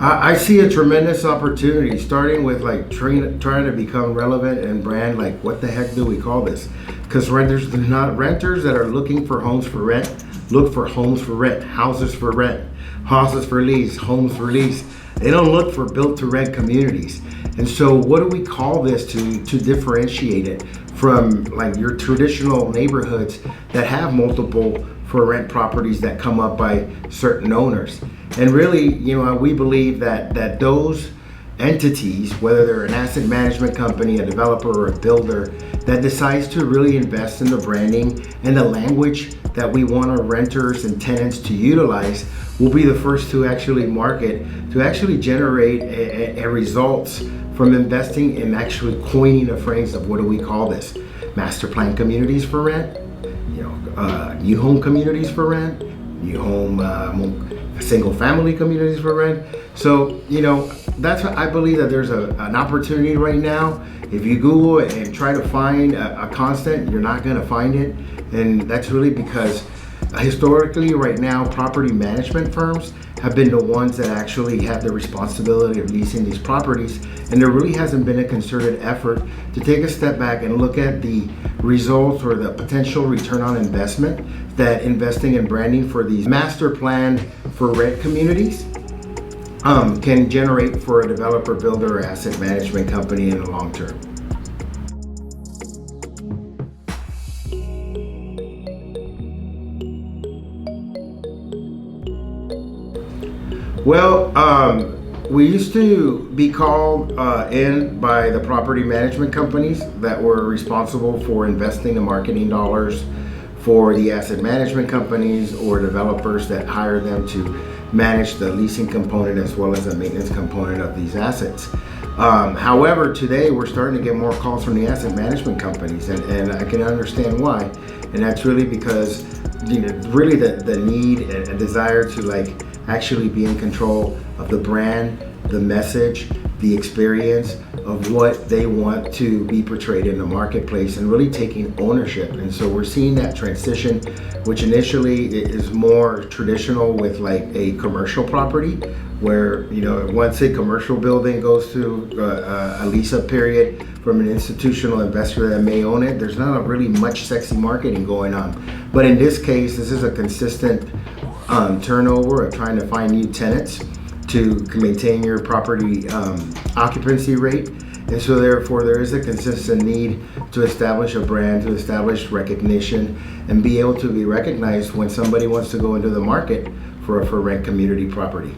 I see a tremendous opportunity, starting with like trying to become relevant and brand. Like, what the heck do we call this? Because renters that are looking for homes for rent look for homes for rent, houses for rent, houses for lease, homes for lease. They don't look for built to rent communities. And so, what do we call this to differentiate it from like your traditional neighborhoods that have multiple for rent properties that come up by certain owners? And really, we believe that those entities, whether they're an asset management company, a developer, or a builder, that decides to really invest in the branding and the language that we want our renters and tenants to utilize, will be the first to actually market, to actually generate a results from investing in actually coining a phrase of, what do we call this? Master plan communities for rent, new home communities for rent, new home single family communities for rent. So, that's what I believe, that there's an opportunity right now. If you Google it and try to find a constant, you're not going to find it. And that's really because historically right now, property management firms have been the ones that actually have the responsibility of leasing these properties. And there really hasn't been a concerted effort to take a step back and look at the results or the potential return on investment that investing in branding for these master planned for rent communities can generate for a developer, builder, or asset management company in the long term. Well, we used to be called in by the property management companies that were responsible for investing the marketing dollars for the asset management companies or developers that hire them to manage the leasing component as well as the maintenance component of these assets. However, today we're starting to get more calls from the asset management companies, and I can understand why. And that's really because really the need and desire to actually be in control of the brand, the message, the experience of what they want to be portrayed in the marketplace, and really taking ownership. And so we're seeing that transition, which initially is more traditional with like a commercial property, where once a commercial building goes through a lease-up period from an institutional investor that may own it, there's not really much sexy marketing going on. But in this case, this is a consistent turnover of trying to find new tenants to maintain your property occupancy rate. And so therefore there is a consistent need to establish a brand, to establish recognition, and be able to be recognized when somebody wants to go into the market for a for rent community property.